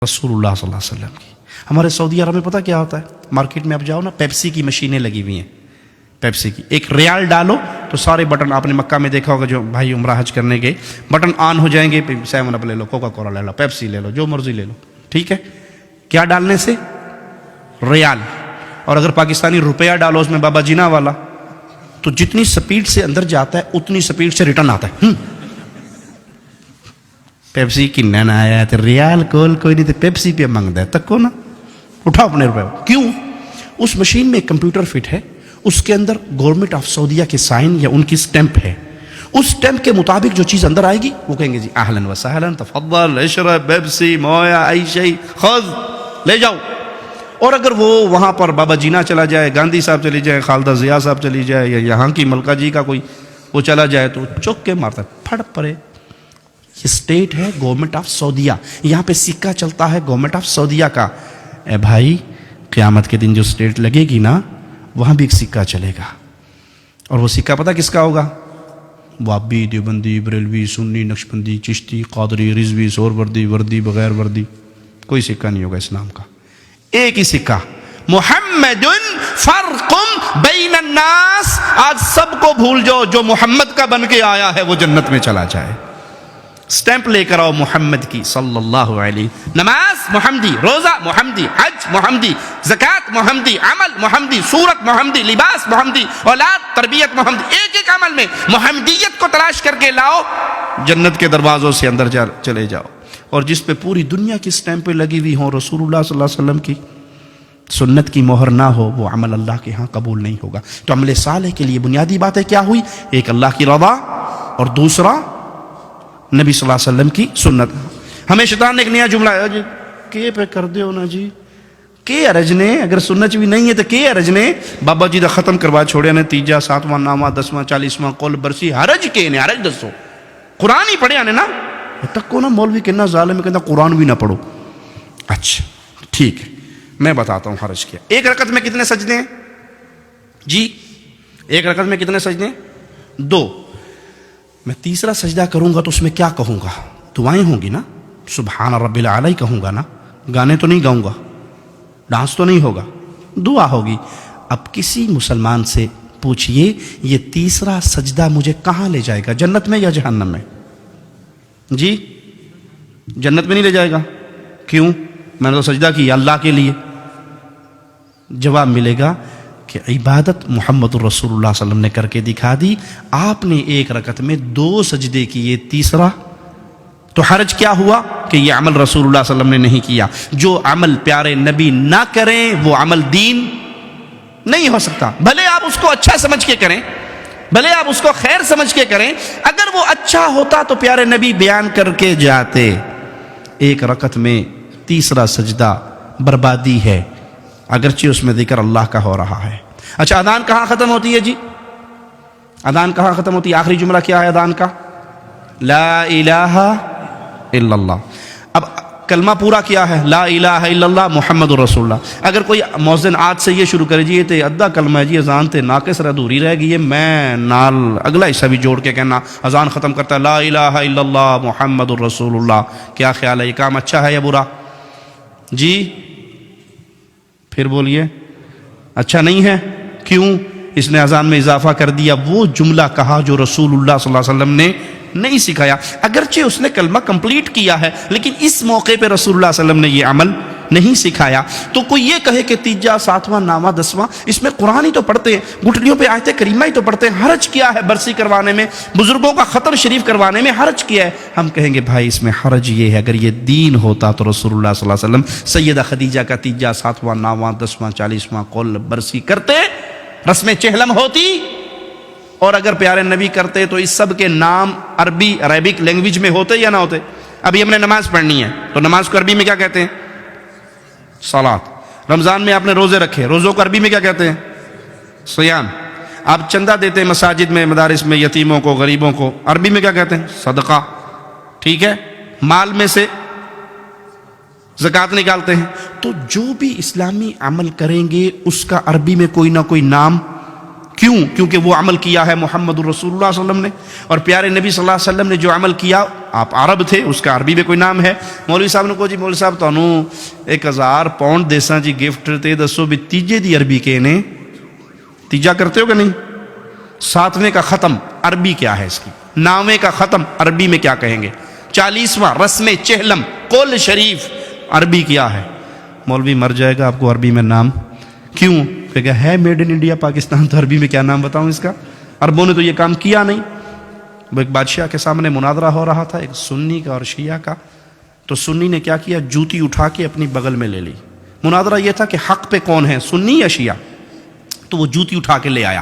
رسول اللہ صلی اللہ علیہ وسلم کی. ہمارے سعودی عرب میں پتہ کیا ہوتا ہے؟ مارکیٹ میں آپ جاؤ نا، پیپسی کی مشینیں لگی ہوئی ہیں. پیپسی کی ایک ریال ڈالو تو سارے بٹن، آپ نے مکہ میں دیکھا ہوگا جو بھائی عمرہ حج کرنے گئے، بٹن آن ہو جائیں گے. 7 اپ لے لو، کوکا کولا لے لو، پیپسی لے لو، جو مرضی لے لو. ٹھیک ہے، کیا ڈالنے سے؟ ریال. اور اگر پاکستانی روپیہ ڈالو اس میں بابا جینا والا، تو جتنی سپیڈ سے اندر جاتا ہے اتنی سپیڈ سے ریٹرن آتا ہے. پیپسی کی نہ آیا تو ریال کول کوئی نہیں، تو پیپسی پہ مانگتا ہے تک کو نا، اٹھاؤ اپنے روپے. کیوں؟ اس مشین میں ایک کمپیوٹر فٹ ہے، اس کے اندر گورنمنٹ آف سعودیہ کے سائن یا ان کی سٹیمپ ہے. اس سٹیمپ کے مطابق جو چیز اندر آئے گی وہ کہیں گے جی اہلاً و سہلاً، تفضل اشرب پیپسی مویا ای شیء خذ، لے جاؤ. اور اگر وہ وہاں پر بابا جینا چلا جائے، گاندھی صاحب چلی جائے، خالدہ ضیاء صاحب چلی جائے، یا یہاں کی ملکہ جی کا کوئی وہ چلا جائے تو چوک کے مارتا ہے، پھڑ پڑے. یہ اسٹیٹ ہے گورنمنٹ آف سعودیہ، یہاں پہ سکہ چلتا ہے گورنمنٹ آف سعودیہ کا. اے بھائی، قیامت کے دن جو اسٹیٹ لگے گی نا، وہاں بھی ایک سکہ چلے گا. اور وہ سکہ پتہ کس کا ہوگا؟ وہابی، دیوبندی، بریلوی، سنی، نقشبندی، چشتی، قادری، رضوی، سہروردی، وردی، بغیر وردی، کوئی سکہ نہیں ہوگا اسلام کا. ایک ہی سکہ، محمد فرق بین الناس. آج سب کو بھول جاؤ، جو محمد کا بن کے آیا ہے وہ جنت میں چلا جائے. سٹیمپ لے کر آؤ محمد کی صلی اللہ علیہ. نماز محمدی، روزہ محمدی، حج محمدی، زکوٰۃ محمدی، عمل محمدی، صورت محمدی، لباس محمدی، اولاد تربیت محمدی. ایک ایک عمل میں محمدیت کو تلاش کر کے لاؤ، جنت کے دروازوں سے اندر چلے جاؤ. اور جس پہ پوری دنیا کی سٹیمپیں لگی ہوئی ہوں، رسول اللہ صلی اللہ علیہ وسلم کی سنت کی مہر نہ ہو، وہ عمل اللہ کے ہاں قبول نہیں ہوگا. تو عمل صالح کے لیے بنیادی باتیں کیا ہوئی؟ ایک اللہ کی رضا، اور دوسرا نبی صلی اللہ علیہ وسلم کی سنت. ہمیں شیطان نے ایک نیا جملہ ہے جی، کے پہ کر دیو نا جی، کے ارج نے، اگر سنت بھی نہیں ہے تو کے ارج نے. بابا جی دا ختم کروا چھوڑیا نے، 3 7واں نامہ 10واں 40واں قول برسی، حرج کے نے، حرج دسو. قرآن ہی پڑھیا نے نا. تک کو نا مولوی کہنا ظالم کہنا قرآن بھی نہ پڑھو. اچھا ٹھیک ہے، میں بتاتا ہوں حرج کیا. ایک رکعت میں کتنے سجدے ہیں جی؟ ایک رکعت میں کتنے سجدے ہیں؟ 2. میں تیسرا سجدہ کروں گا تو اس میں کیا کہوں گا؟ دعائیں ہوں گی نا، سبحان رب العلی کہوں گا نا، گانے تو نہیں گاؤں گا، ڈانس تو نہیں ہوگا، دعا ہوگی. اب کسی مسلمان سے پوچھئے یہ تیسرا سجدہ مجھے کہاں لے جائے گا، جنت میں یا جہنم میں؟ جی جنت میں نہیں لے جائے گا. کیوں؟ میں نے تو سجدہ کیا اللہ کے لیے. جواب ملے گا کہ عبادت محمد الرسول اللہ صلی اللہ علیہ وسلم نے کر کے دکھا دی. آپ نے ایک رکعت میں 2 سجدے کیے، تیسرا تو حرج کیا ہوا کہ یہ عمل رسول اللہ صلی اللہ علیہ وسلم نے نہیں کیا. جو عمل پیارے نبی نہ کریں وہ عمل دین نہیں ہو سکتا. بھلے آپ اس کو اچھا سمجھ کے کریں، بھلے آپ اس کو خیر سمجھ کے کریں، اگر وہ اچھا ہوتا تو پیارے نبی بیان کر کے جاتے. ایک رکعت میں تیسرا سجدہ بربادی ہے، اگرچہ اس میں ذکر اللہ کا ہو رہا ہے. اچھا، اذان کہاں ختم ہوتی ہے جی؟ اذان کہاں ختم ہوتی ہے؟ آخری جملہ کیا ہے اذان کا؟ لا الہ الا اللہ. اب کلمہ پورا کیا ہے؟ لا الہ الا اللہ محمد الرسول اللہ. اگر کوئی مؤذن آج سے یہ شروع کرے جی یہ تے ادھا کلمہ ہے جی، اذان تے ناقص ادھوری رہ گئی ہے، میں نال اگلا حصہ بھی جوڑ کے کہنا اذان ختم کرتا ہے لا الہ الا اللہ محمد الرسول اللہ. کیا خیال ہے، یہ کام اچھا ہے یا برا جی؟ پھر بولیے اچھا نہیں ہے. کیوں؟ اس نے اذان میں اضافہ کر دیا، وہ جملہ کہا جو رسول اللہ صلی اللہ علیہ وسلم نے نہیں سکھایا. اگرچہ اس نے کلمہ کمپلیٹ کیا ہے لیکن اس موقع پہ رسول اللہ صلی اللہ علیہ وسلم نے یہ عمل نہیں سکھایا. تو کوئی یہ کہے کہ 3 7واں نامہ 10واں، اس میں قرآن ہی تو پڑھتے ہیں، گھٹنیوں پہ آیت کریمہ ہی تو پڑھتے ہیں، حرج کیا ہے برسی کروانے میں، بزرگوں کا خطر شریف کروانے میں حرج کیا ہے؟ ہم کہیں گے بھائی اس میں حرج یہ ہے، اگر یہ دین ہوتا تو رسول اللہ صلی اللہ علیہ وسلم سیدہ خدیجہ کا 3 7واں نامہ 10واں 40واں قول برسی کرتے، رسم چہلم ہوتی. اور اگر پیارے نبی کرتے تو اس سب کے نام عربی عربک لینگویج میں ہوتے یا نہ ہوتے؟ ابھی ہم نے نماز پڑھنی ہے تو نماز کو عربی میں کیا کہتے ہیں؟ صلاۃ. رمضان میں آپ نے روزے رکھے، روزوں کو عربی میں کیا کہتے ہیں؟ صیام. آپ چندہ دیتے ہیں مساجد میں، مدارس میں، یتیموں کو، غریبوں کو، عربی میں کیا کہتے ہیں؟ صدقہ. ٹھیک ہے، مال میں سے زکوٰۃ نکالتے ہیں. تو جو بھی اسلامی عمل کریں گے اس کا عربی میں کوئی نہ کوئی نام. کیوں؟ کیونکہ وہ عمل کیا ہے محمد الرسول اللہ صلی اللہ علیہ وسلم نے، اور پیارے نبی صلی اللہ علیہ وسلم نے جو عمل کیا آپ عرب تھے، اس کا عربی میں کوئی نام ہے. مولوی صاحب نے کہا جی مولوی صاحب تانوں 1000 پاؤنڈ دیساں جی گفٹ تے دسو بھی تیجے دی عربی کے نے تیجا کرتے ہو کہ نہیں؟ 7ویں کا ختم عربی کیا ہے اس کی؟ 9ویں کا ختم عربی میں کیا کہیں گے؟ 40واں رسم چہلم قول شریف عربی کیا ہے؟ مولوی مر جائے گا آپ کو عربی میں نام کیوں کہ ہے میڈ ان انڈیا پاکستان، تو عربی میں کیا نام بتاؤں اس کا؟ عربوں نے تو یہ کام کیا نہیں. وہ ایک بادشاہ کے سامنے مناظرہ ہو رہا تھا، ایک سنی کا اور شیعہ کا. تو سنی نے کیا کیا؟ جوتی اٹھا کے اپنی بغل میں لے لی. مناظرہ یہ تھا کہ حق پہ کون ہے، سنی یا شیعہ؟ تو وہ جوتی اٹھا کے لے آیا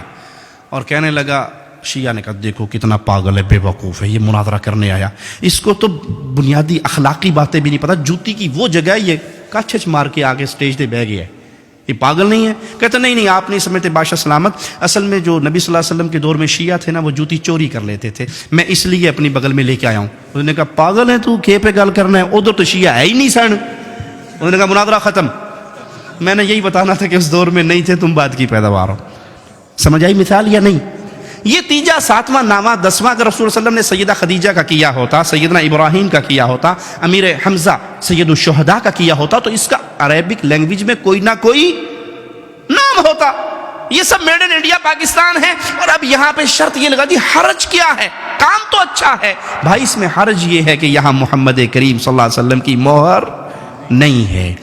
اور کہنے لگا، شیعہ نے کہا دیکھو کتنا پاگل ہے، بے وقوف ہے، یہ مناظرہ کرنے آیا، اس کو تو بنیادی اخلاقی باتیں بھی نہیں پتہ، جوتی کی وہ جگہ ہے یہ کچھ مار کے آگے سٹیج پہ بیٹھ گیا ہے، یہ پاگل نہیں ہے؟ کہتے نہیں آپ نہیں سمجھتے بادشاہ سلامت، اصل میں جو نبی صلی اللہ علیہ وسلم کے دور میں شیعہ تھے نا وہ جوتی چوری کر لیتے تھے، میں اس لیے اپنی بغل میں لے کے آیا ہوں. انہوں نے کہا پاگل ہے تو، کھے پہ گل کرنا ہے، ادھر تو شیعہ ہے ہی نہیں سن. انہوں نے کہا مناظرہ ختم. میں نے یہی بتانا تھا کہ اس دور میں نہیں تھے، تم بات کی پیداوار ہو. سمجھ آئی مثال یا نہیں؟ یہ تیجا 7واں 9واں 10واں اگر رسول اللہ علیہ وسلم نے سیدہ خدیجہ کا کیا ہوتا، سیدنا ابراہیم کا کیا ہوتا، امیر حمزہ سید الشہداء کا کیا ہوتا، تو اس کا عربک لینگویج میں کوئی نہ کوئی نام ہوتا. یہ سب میڈ ان انڈیا پاکستان ہے. اور اب یہاں پہ شرط یہ لگا دی حرج کیا ہے؟ کام تو اچھا ہے بھائی، اس میں حرج یہ ہے کہ یہاں محمد کریم صلی اللہ علیہ وسلم کی مہر نہیں ہے.